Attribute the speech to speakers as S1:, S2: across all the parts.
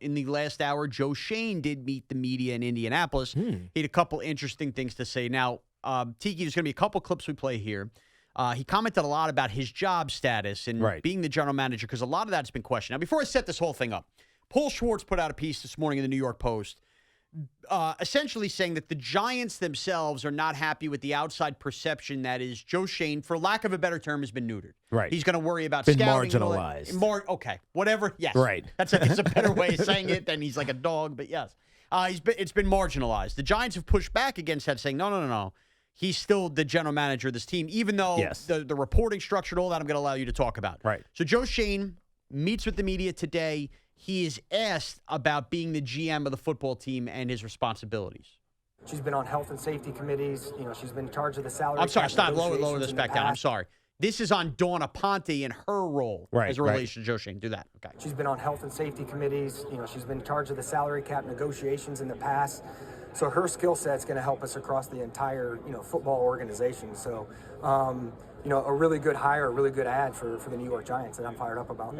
S1: in the last hour, Joe Schoen did meet the media in Indianapolis. He had a couple interesting things to say. Now, Tiki, there's going to be a couple clips we play here. He commented a lot about his job status and being the general manager because a lot of that's been questioned. Now, before I set this whole thing up, Paul Schwartz put out a piece this morning in the New York Post essentially saying that the Giants themselves are not happy with the outside perception that is Joe Schoen, for lack of a better term, has been neutered.
S2: Right.
S1: He's going to worry about
S2: been
S1: scouting.
S2: Marginalized.
S1: Okay. Whatever. Yes.
S2: Right.
S1: That's a better way of saying it than he's like a dog, but yes. It's been marginalized. The Giants have pushed back against that, saying, no. He's still the general manager of this team, even though the reporting structure and all that I'm going to allow you to talk about.
S2: Right.
S1: So Joe Schoen meets with the media today. He is asked about being the GM of the football team and his responsibilities.
S3: She's been on health and safety committees. She's been in charge of the salary.
S1: I'm sorry, stop. Lower this back down. I'm sorry. This is on Dawn Aponte and her role as a relation to Joe Schoen. Do that. Okay.
S3: She's been on health and safety committees. She's been in charge of the salary cap negotiations in the past. So her skill set's going to help us across the entire, football organization. So, a really good hire, a really good ad for the New York Giants that I'm fired up about.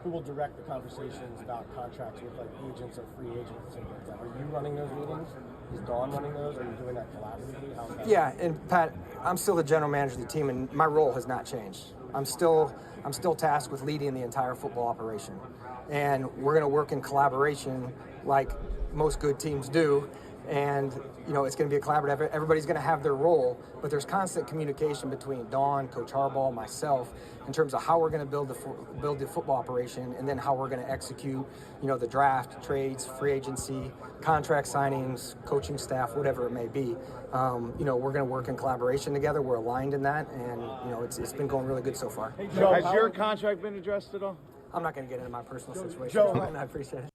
S4: Who will direct the conversations about contracts with agents or free agents and things like that? Are you running those meetings? Is Dawn running those? Are you doing that collaboratively?
S3: Yeah, and Pat, I'm still the general manager of the team, and my role has not changed. I'm still tasked with leading the entire football operation, and we're going to work in collaboration like most good teams do. And, it's going to be a collaborative. Everybody's going to have their role, but there's constant communication between Dawn, Coach Harbaugh, myself, in terms of how we're going to build the football operation, and then how we're going to execute, the draft, trades, free agency, contract signings, coaching staff, whatever it may be. We're going to work in collaboration together. We're aligned in that, and, it's been going really good so far.
S4: Hey, Joe, has your contract been addressed at all?
S3: I'm not going to get into my personal situation,
S4: Joe,
S3: and I appreciate it.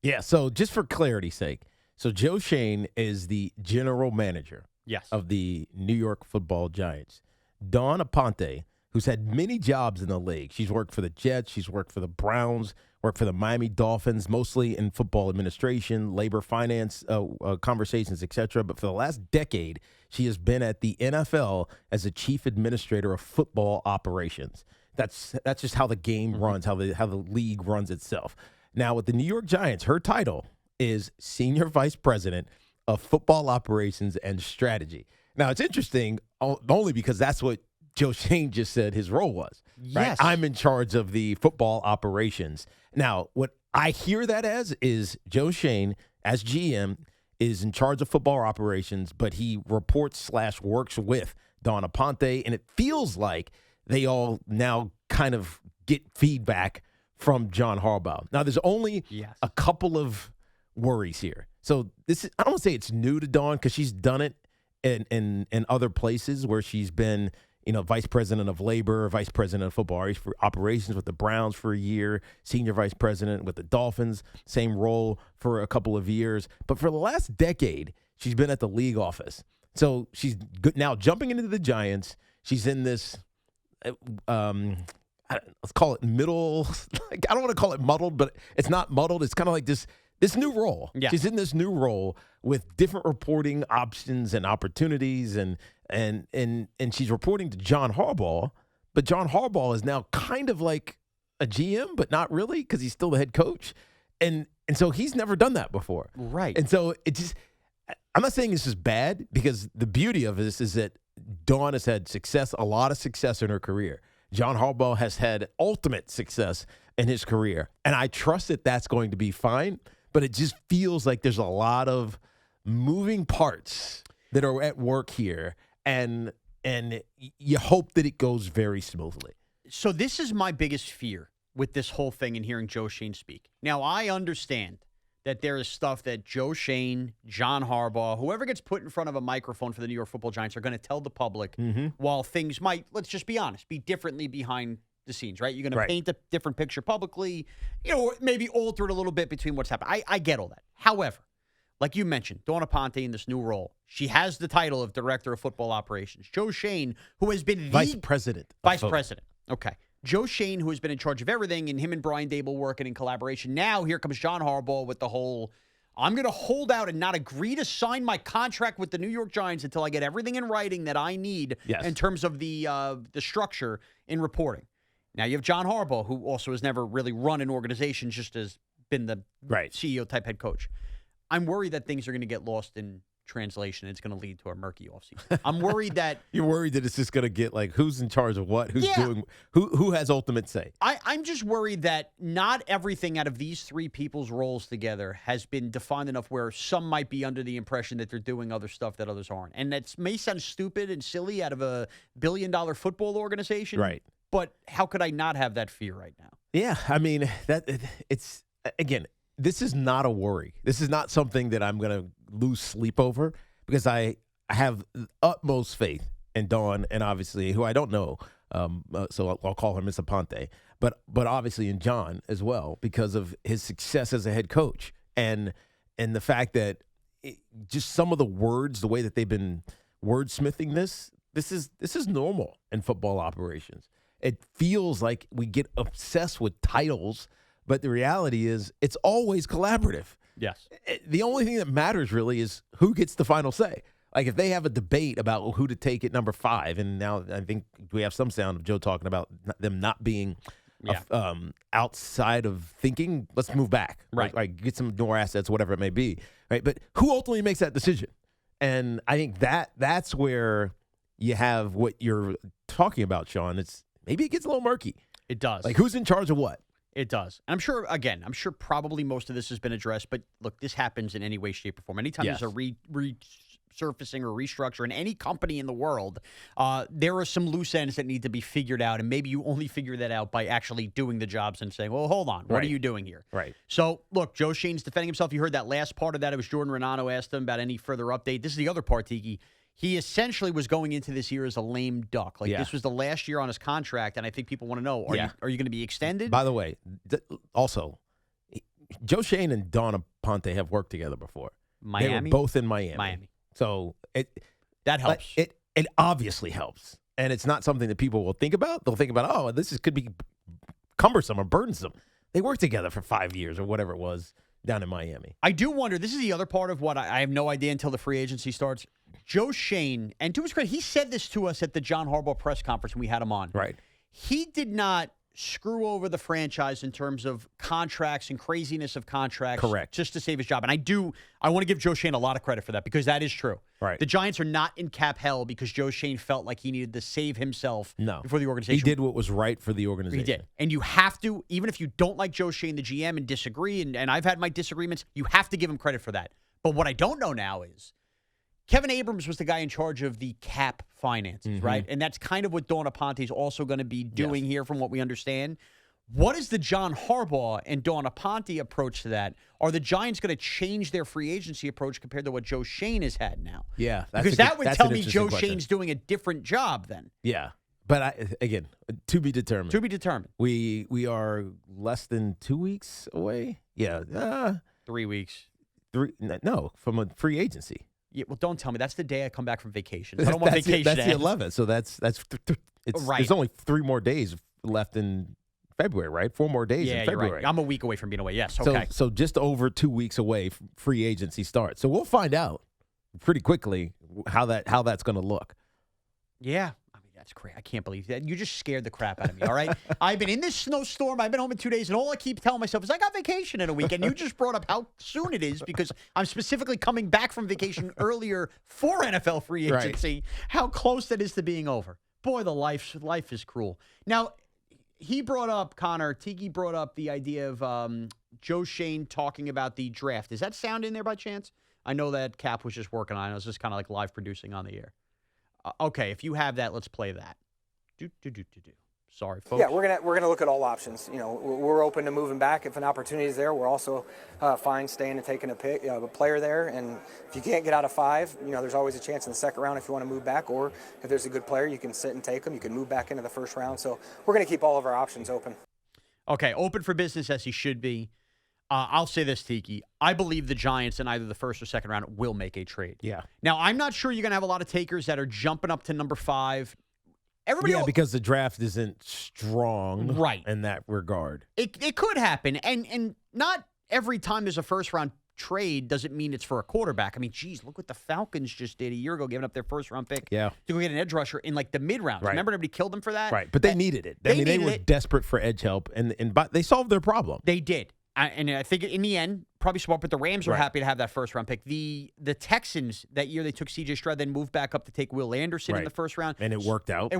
S2: Yeah, so just for clarity's sake, so Joe Schoen is the general manager of the New York Football Giants. Dawn Aponte, who's had many jobs in the league. She's worked for the Jets. She's worked for the Browns, worked for the Miami Dolphins, mostly in football administration, labor finance conversations, etc. But for the last decade, she has been at the NFL as a chief administrator of football operations. That's just how the game runs, how the league runs itself. Now, with the New York Giants, her title is Senior Vice President of Football Operations and Strategy. Now, it's interesting only because that's what Joe Schoen just said his role was. Right?
S1: Yes.
S2: I'm in charge of the football operations. Now, what I hear that as is Joe Schoen, as GM, is in charge of football operations, but he reports/works with Dawn Aponte, and it feels like they all now kind of get feedback from John Harbaugh. Now, there's only a couple of worries here. So this is, I don't want to say it's new to Dawn because she's done it in other places where she's been, vice president of labor, vice president of football operations with the Browns for a year, senior vice president with the Dolphins, same role for a couple of years. But for the last decade, she's been at the league office. So she's now jumping into the Giants. She's in this, let's call it middle. I don't want to call it muddled, but it's not muddled. It's kind of like this new role. Yeah. She's in this new role with different reporting options and opportunities, and she's reporting to John Harbaugh, but John Harbaugh is now kind of like a GM, but not really because he's still the head coach. And so he's never done that before.
S1: Right.
S2: And so it just, I'm not saying this is bad because the beauty of this is that Dawn has had a lot of success in her career. John Harbaugh has had ultimate success in his career. And I trust that that's going to be fine. But it just feels like there's a lot of moving parts that are at work here, and you hope that it goes very smoothly.
S1: So this is my biggest fear with this whole thing and hearing Joe Schoen speak. Now, I understand that there is stuff that Joe Schoen, John Harbaugh, whoever gets put in front of a microphone for the New York Football Giants are going to tell the public while things might, let's just be honest, be differently behind the scenes, right? You're going to paint a different picture publicly, maybe alter it a little bit between what's happened. I get all that. However, like you mentioned, Dawn Aponte in this new role, she has the title of Director of Football Operations. Joe Schoen, who has been
S2: Vice President.
S1: Okay. Joe Schoen, who has been in charge of everything, and him and Brian Dable working in collaboration. Now here comes John Harbaugh with the whole, I'm going to hold out and not agree to sign my contract with the New York Giants until I get everything in writing that I need in terms of the structure in reporting. Now you have John Harbaugh, who also has never really run an organization, just has been the CEO type head coach. I'm worried that things are going to get lost in translation. It's going to lead to a murky offseason. I'm worried that
S2: you're worried that it's just going to get like who's in charge of what, who's doing, who has ultimate say.
S1: I'm just worried that not everything out of these three people's roles together has been defined enough where some might be under the impression that they're doing other stuff that others aren't. And that may sound stupid and silly out of a billion-dollar football organization.
S2: Right.
S1: But how could I not have that fear right now?
S2: Yeah, I mean, it's again, this is not a worry. This is not something that I'm going to lose sleep over because I have utmost faith in Dawn and obviously, who I don't know, so I'll call her Miss Aponte, but obviously in John as well because of his success as a head coach and the fact that just some of the words, the way that they've been wordsmithing this is normal in football operations. It feels like we get obsessed with titles, but the reality is it's always collaborative.
S1: Yes.
S2: The only thing that matters really is who gets the final say. Like if they have a debate about who to take at number 5, and now I think we have some sound of Joe talking about them not being outside of thinking, let's move back.
S1: Right.
S2: Like get some more assets, whatever it may be. Right. But who ultimately makes that decision? And I think that's where you have what you're talking about, Sean. Maybe it gets a little murky.
S1: It does.
S2: Like who's in charge of what?
S1: It does. And I'm sure probably most of this has been addressed, but look, this happens in any way, shape, or form. Anytime there's a resurfacing or restructure in any company in the world, there are some loose ends that need to be figured out, and maybe you only figure that out by actually doing the jobs and saying, well, hold on, what are you doing here?
S2: Right.
S1: So, look, Joe Schoen's defending himself. You heard that last part of that. It was Jordan Renano asked him about any further update. This is the other part, Tiki. He essentially was going into this year as a lame duck. This was the last year on his contract, and I think people want to know, are you going to be extended?
S2: By the way, also, Joe Schoen and Dawn Aponte have worked together before.
S1: Miami?
S2: They were both in Miami. So
S1: that helps.
S2: It obviously helps. And it's not something that people will think about. They'll think about, could be cumbersome or burdensome. They worked together for 5 years or whatever it was down in Miami.
S1: I do wonder, this is the other part of what I have no idea until the free agency starts. Joe Schoen, and to his credit, he said this to us at the John Harbaugh press conference when we had him on.
S2: Right.
S1: He did not screw over the franchise in terms of contracts and craziness of contracts.
S2: Correct.
S1: Just to save his job. And I want to give Joe Schoen a lot of credit for that because that is true.
S2: Right.
S1: The Giants are not in cap hell because Joe Schoen felt like he needed to save himself before the organization.
S2: He did what was right for the organization.
S1: He did. And you have to, even if you don't like Joe Schoen, the GM, and disagree, and I've had my disagreements, you have to give him credit for that. But what I don't know now is Kevin Abrams was the guy in charge of the cap finances, right? And that's kind of what Dawn Aponte is also going to be doing here from what we understand. What is the John Harbaugh and Dawn Aponte approach to that? Are the Giants going to change their free agency approach compared to what Joe Schoen has had now?
S2: Yeah.
S1: Because that would tell me Joe Schoen's doing a different job then.
S2: Yeah. But again, to be determined.
S1: To be determined.
S2: We are less than 2 weeks away. Yeah.
S1: 3 weeks.
S2: From a free agency.
S1: Yeah, well, don't tell me. That's the day I come back from vacation. I don't want vacation.
S2: That's the 11th. So there's only 3 more days left in February, right? 4 more days in February.
S1: You're right. I'm a week away from being away. Yes, okay.
S2: So just over 2 weeks away, free agency starts. So we'll find out pretty quickly how that's going to look.
S1: Yeah. I mean, that's crazy. I can't believe that. You just scared the crap out of me, all right? I've been in this snowstorm. I've been home in 2 days, and all I keep telling myself is I got vacation in a week. And you just brought up how soon it is because I'm specifically coming back from vacation earlier for NFL free agency, how close that is to being over. Boy, the life is cruel. Now, he brought up, Tiki brought up the idea of Joe Schoen talking about the draft. Is that sound in there by chance? I know that Cap was just working on it. It was just kind of like live producing on the air. Okay, if you have that, let's play that. Sorry, folks.
S3: Yeah, we're gonna look at all options. We're open to moving back if an opportunity is there. We're also fine staying and taking a player there. And if you can't get out of 5, there's always a chance in the second round if you want to move back. Or if there's a good player, you can sit and take them. You can move back into the first round. So we're gonna keep all of our options open.
S1: Okay, open for business as he should be. I'll say this, Tiki. I believe the Giants in either the first or second round will make a trade.
S2: Yeah.
S1: Now, I'm not sure you're going to have a lot of takers that are jumping up to number 5.
S2: Because the draft isn't strong in that regard.
S1: It could happen. And not every time there's a first-round trade doesn't mean it's for a quarterback. I mean, geez, look what the Falcons just did a year ago, giving up their first-round pick to go get an edge rusher in like the mid-rounds.
S2: Right.
S1: Remember, nobody killed them for that?
S2: Right, but they needed it. They were desperate for edge help, and they solved their problem.
S1: They did. And I think in the end, probably smart, but the Rams are happy to have that first-round pick. The Texans, that year they took C.J. Stroud, then moved back up to take Will Anderson in the first round.
S2: And it worked out.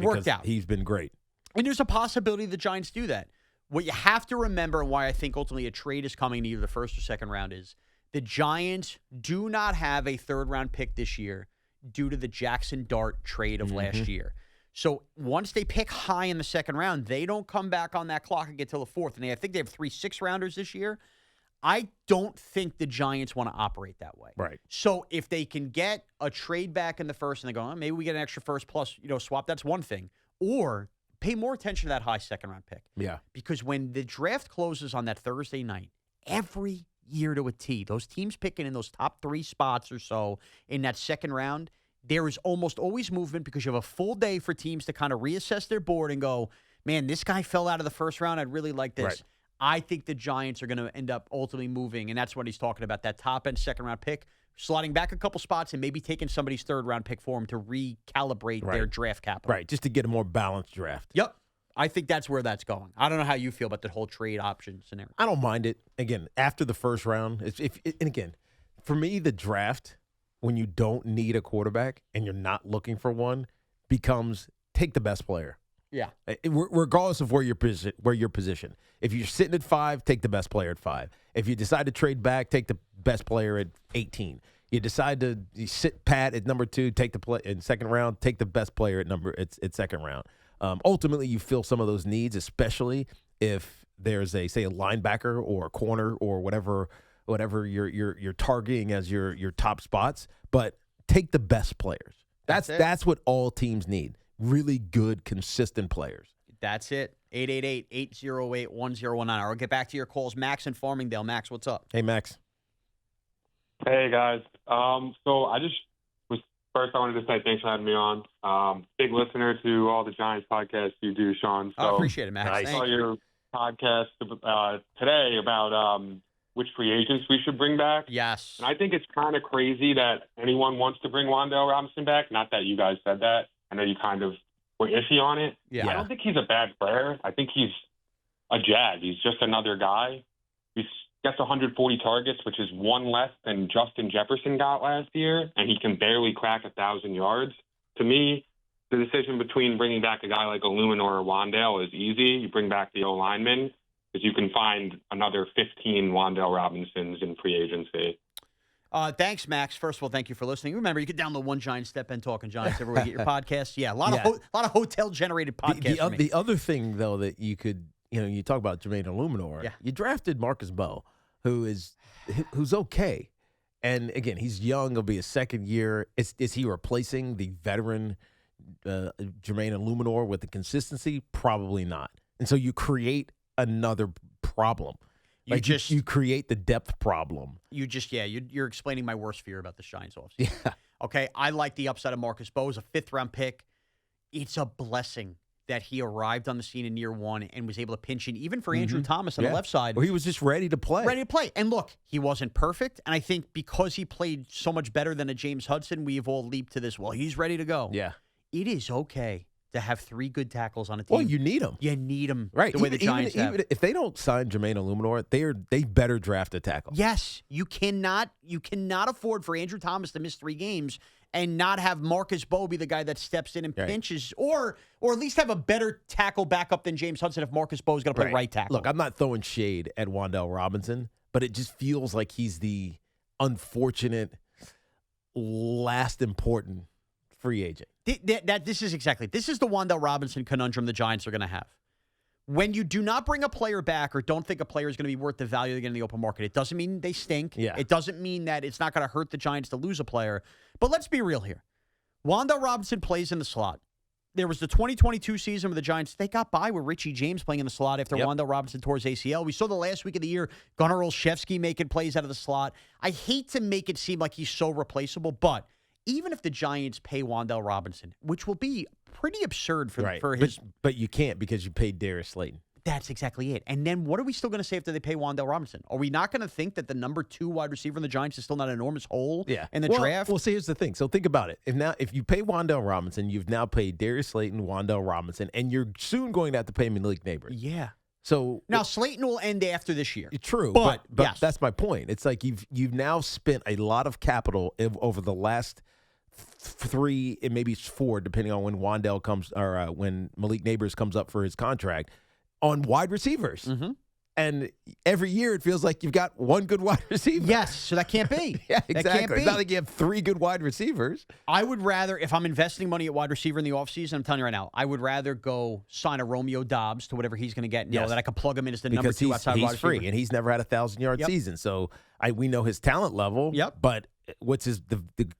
S2: He's been great.
S1: And there's a possibility the Giants do that. What you have to remember, and why I think ultimately a trade is coming to either the first or second round, is the Giants do not have a third-round pick this year due to the Jackson Dart trade of last year. So once they pick high in the second round, they don't come back on that clock and get till the fourth. And I think they have 3 6-rounders this year. I don't think the Giants want to operate that way.
S2: Right.
S1: So if they can get a trade back in the first and they go, maybe we get an extra first plus, swap, that's one thing. Or pay more attention to that high second-round pick.
S2: Yeah.
S1: Because when the draft closes on that Thursday night, every year to a T, those teams picking in those top 3 spots or so in that second round, there is almost always movement because you have a full day for teams to kind of reassess their board and go, man, this guy fell out of the first round. I'd really like this.
S2: Right.
S1: I think the Giants are going to end up ultimately moving, and that's what he's talking about, that top-end second-round pick, sliding back a couple spots and maybe taking somebody's third-round pick for him to recalibrate their draft capital.
S2: Right, just to get a more balanced draft.
S1: Yep. I think that's where that's going. I don't know how you feel about the whole trade option scenario.
S2: I don't mind it. Again, after the first round, and again, for me, the draft, when you don't need a quarterback and you're not looking for one, becomes take the best player.
S1: Yeah.
S2: Regardless of where you're positioned. If you're sitting at 5, take the best player at 5. If you decide to trade back, take the best player at 18. You decide to sit pat at number 2, take the play in second round, take the best player at second round. Ultimately, you fill some of those needs, especially if there's a linebacker or a corner or whatever you're targeting as your top spots. But take the best players. That's what all teams need. Really good, consistent players.
S1: That's it. 888-808-1019. I'll get back to your calls. Max in Farmingdale. Max, what's up?
S2: Hey, Max.
S5: Hey, guys. So I wanted to say thanks for having me on. Big listener to all the Giants podcasts you do, Sean. So
S1: I appreciate it, Max.
S5: I saw your podcast today about which free agents we should bring back.
S1: Yes.
S5: And I think it's kind of crazy that anyone wants to bring Wan'Dale Robinson back. Not that you guys said that. I know you kind of were iffy on it.
S1: Yeah.
S5: I don't think he's a bad player. I think he's a Jag. He's just another guy. He gets 140 targets, which is one less than Justin Jefferson got last year, and he can barely crack 1,000 yards. To me, the decision between bringing back a guy like Illuminor or Wan'Dale is easy. You bring back the O-lineman because you can find another 15 Wan'Dale Robinsons in free agency.
S1: Thanks, Max. First of all, thank you for listening. Remember, you can download One Giant Step and Talking Giants everywhere you get your podcasts. Yeah, a lot of hotel-generated podcasts.
S2: The other thing, though, that you could, you talk about Jermaine Illuminor.
S1: Yeah.
S2: You drafted Marcus Bowe, who's okay, and again, he's young. He'll be his second year. Is he replacing the veteran Jermaine Illuminor with the consistency? Probably not. And so you create another problem. You create the depth problem.
S1: You're explaining my worst fear about the Giants offseason.
S2: Yeah.
S1: Okay, I like the upside of Marcus Bowe as a 5th-round pick. It's a blessing that he arrived on the scene in year 1 and was able to pinch in, even for Andrew Thomas on the left side.
S2: Well, he was just ready to play.
S1: And look, he wasn't perfect. And I think because he played so much better than a James Hudson, we've all leaped to this, well, he's ready to go.
S2: Yeah.
S1: It is okay to have 3 good tackles on a team.
S2: Well, you need them.
S1: You need them,
S2: right?
S1: The way the Giants have.
S2: Even if they don't sign Jermaine Illuminor, they better draft a tackle.
S1: Yes, you cannot afford for Andrew Thomas to miss 3 games and not have Marcus Bowe be the guy that steps in and pinches, or at least have a better tackle backup than James Hudson if Marcus Bowe is going to play right tackle.
S2: Look, I'm not throwing shade at Wan'Dale Robinson, but it just feels like he's the unfortunate last important free agent.
S1: This is the Wan'Dale Robinson conundrum the Giants are going to have. When you do not bring a player back or don't think a player is going to be worth the value they get in the open market, it doesn't mean they stink.
S2: Yeah.
S1: It doesn't mean that it's not going to hurt the Giants to lose a player. But let's be real here. Wan'Dale Robinson plays in the slot. There was the 2022 season where the Giants, they got by with Richie James playing in the slot after Wan'Dale Robinson tore his ACL. We saw the last week of the year, Gunnar Olszewski making plays out of the slot. I hate to make it seem like he's so replaceable, but even if the Giants pay Wan'Dale Robinson, which will be pretty absurd for his...
S2: But you can't because you paid Darius Slayton.
S1: That's exactly it. And then what are we still going to say after they pay Wan'Dale Robinson? Are we not going to think that the number 2 wide receiver in the Giants is still not an enormous hole in the draft?
S2: Well, see, here's the thing. So think about it. If you pay Wan'Dale Robinson, you've now paid Darius Slayton, Wan'Dale Robinson, and you're soon going to have to pay Malik Neighbors.
S1: Yeah.
S2: So
S1: now Slayton will end after this year.
S2: True,
S1: but yes.
S2: That's my point. It's like you've now spent a lot of capital over the last 3 and maybe 4, depending on when Wan'Dale comes or when Malik Neighbors comes up for his contract, on wide receivers.
S1: Mm-hmm.
S2: And every year it feels like you've got one good wide receiver.
S1: Yes, so that can't be.
S2: Yeah, exactly.
S1: That can't be.
S2: It's not like you have 3 good wide receivers.
S1: I would rather, if I'm investing money at wide receiver in the offseason, I'm telling you right now, I would rather go sign a Romeo Dobbs to whatever he's going to get, know that I could plug him in as the number 2 outside wide receiver.
S2: He's free, and he's never had a 1,000-yard season. So we know his talent level.
S1: Yep.
S2: But what's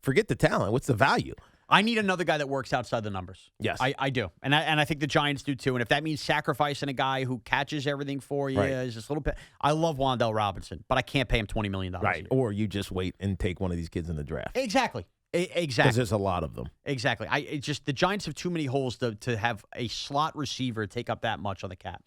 S2: forget the talent. What's the value?
S1: I need another guy that works outside the numbers.
S2: Yes.
S1: I do. And I think the Giants do too. And if that means sacrificing a guy who catches everything for you, is just a little bit. I love Wan'Dale Robinson, but I can't pay him $20 million.
S2: Right. Or you just wait and take one of these kids in the draft.
S1: Exactly.
S2: Because there's a lot of them.
S1: Exactly. The Giants have too many holes to have a slot receiver take up that much on the cap.